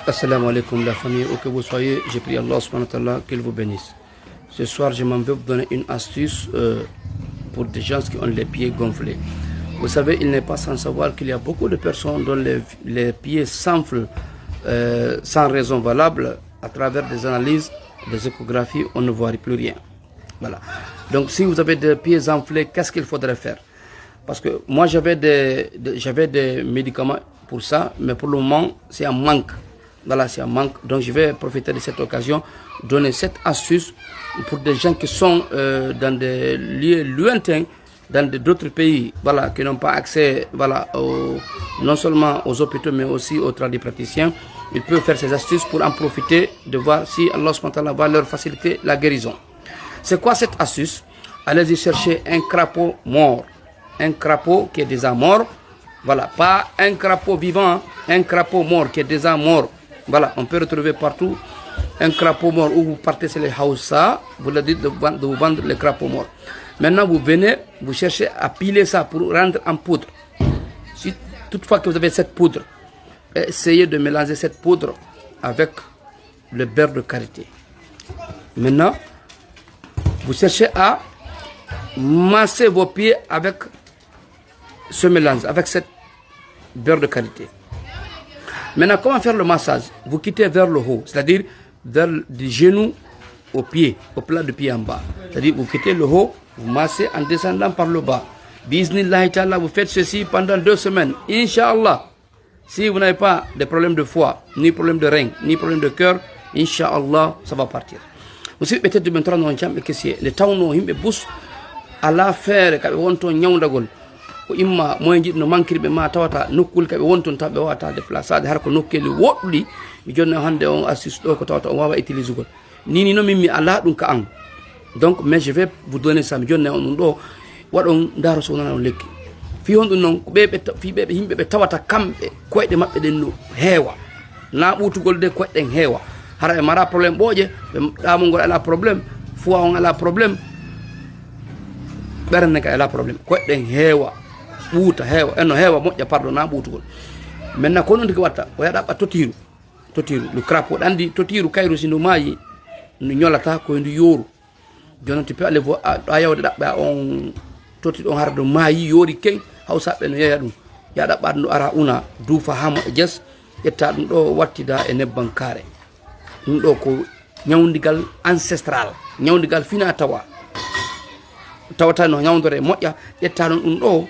Assalamu alaikum la famille, où que vous soyez, j'ai prié Allah subhanahu wa ta'ala qu'il vous bénisse. Ce soir, je m'en vais vous donner une astuce pour des gens qui ont les pieds gonflés. Vous savez, il n'est pas sans savoir qu'il y a beaucoup de personnes dont les pieds s'enflent sans raison valable. À travers des analyses, des échographies, on ne voit plus rien. Voilà. Donc si vous avez des pieds enflés, qu'est-ce qu'il faudrait faire? Parce que moi j'avais des médicaments pour ça, mais pour le moment c'est un manque. Voilà, c'est un manque. Donc je vais profiter de cette occasion, donner cette astuce pour des gens qui sont dans des lieux lointains, dans d'autres pays, voilà, qui n'ont pas accès, voilà, non seulement aux hôpitaux, mais aussi aux tradipraticiens. Ils peuvent faire ces astuces pour en profiter, de voir si Allah subhanahu wa ta'ala va leur faciliter la guérison. C'est quoi cette astuce? Allez-y chercher un crapaud mort. Un crapaud qui est déjà mort. Voilà, pas un crapaud vivant, un crapaud mort qui est déjà mort. Voilà, on peut retrouver partout un crapaud mort où vous partez sur les Hausa, vous leur dites de vous vendre les crapauds morts. Maintenant, vous venez, vous cherchez à piler ça pour rendre en poudre. Si toutefois que vous avez cette poudre, essayez de mélanger cette poudre avec le beurre de karité. Maintenant, vous cherchez à masser vos pieds avec ce mélange, avec cette beurre de karité. Maintenant, comment faire le massage? Vous quittez vers le haut, c'est-à-dire vers du genou au pied, au plat de pied en bas. C'est-à-dire vous quittez le haut, vous massez en descendant par le bas. Bismillah ta'ala, vous faites ceci pendant 2 semaines. Inch'Allah, si vous n'avez pas de problème de foie, ni problème de rein, ni problème de cœur, Inch'Allah, ça va partir. Vous savez peut-être maintenant non chambe que c'est le temps no himbe bus ala faire ka wonto nyawdagol ko imma moy jidno mankirbe ma tawata nokkul ka wonton tabbe wata déplaçade har ko nokkeli woddi mi jonna hande on astuce do ko tawata on wawa utiliser gol nini no mimmi ala dum ka an. Donc mais je vais vous donner ça mi jonna on do wadon daro so non lekki fi hon dum non ko be fi be himbe be tawata kambe koyde mabbe den no heewa na butugol de koyden heewa hara e mara problème boje be damugol ala problème foi on ala problème berne ka ala problème koyden heewa buuta heewa eno heewa moƴƴa pardon na ɓuutugol. Maintenant ko non tigi watta o yaɗa ɓa totiru le crapaud andi totiru kayru si ndu maayi no ñolata koye ndu yooru. Jonon tu peux aller voir a yawde ɗaɓɓa on toti ɗon har do maayi yoori keng hawsaɓe no yeeya ɗum ya ɗaɓɓa ndu ara una duufa hamo e jes ƴetta ɗum ɗo wattida e nebban kaare. Ɗum ɗo ko ñawdigal ancestral, ñawdigal fina tawa tawata no ñawdore moƴƴa ƴetta ɗon ɗum ɗo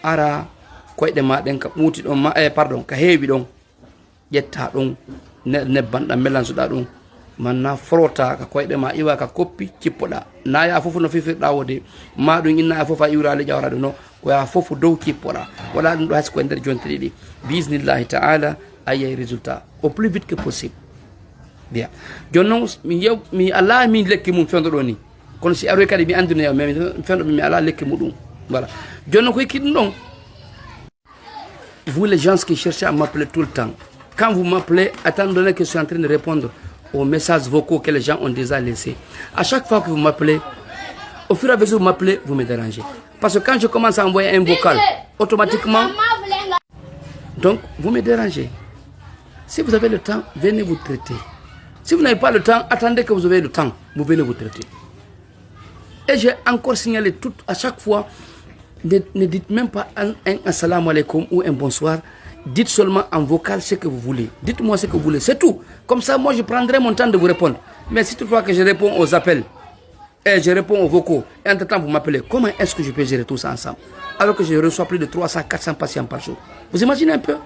ara koyɗe ma ɗen ka ɓuuti ɗon ma pardon ka heewi ɗon ƴetta ɗon nebban ɗam melansuɗa ɗum manna frota ka koyɗe ma iwa ka koppi cippoɗa na ya fofu no fifirɗa wode ma ɗum inna ya fof a iwrali ƴawraɗo no ko ya fofu dow cippoɗa waɗa ɗum ɗo hayso koye nder jonte ɗiɗi bismillahi ta'ala a yiyay résultat au plus vite que possible. Bien joni noon mi ala min lekki mum fewdo ɗo ni kono si aroy kadi mi andino yaw mais fewdo mi ala lekki muɗum. Voilà. Joni ko kidum ɗon vous les gens qui cherchez à m'appeler tout le temps, quand vous m'appelez, attendez donné que je suis en train de répondre aux messages vocaux que les gens ont déjà laissés. À chaque fois que vous m'appelez, au fur et à mesure que vous m'appelez, vous me dérangez. Parce que quand je commence à envoyer un vocal, automatiquement, donc vous me dérangez. Si vous avez le temps, venez vous traiter. Si vous n'avez pas le temps, attendez que vous avez le temps, vous venez vous traiter. Et j'ai encore signalé tout, à chaque fois, ne dites même pas un assalamu alaikum ou un bonsoir. Dites seulement en vocal ce que vous voulez. Dites-moi ce que vous voulez, c'est tout. Comme ça, moi, je prendrai mon temps de vous répondre. Mais si toutefois que je réponds aux appels, et je réponds aux vocaux, et entre-temps, vous m'appelez, comment est-ce que je peux gérer tout ça ensemble? Alors que je reçois plus de 300, 400 patients par jour. Vous imaginez un peu?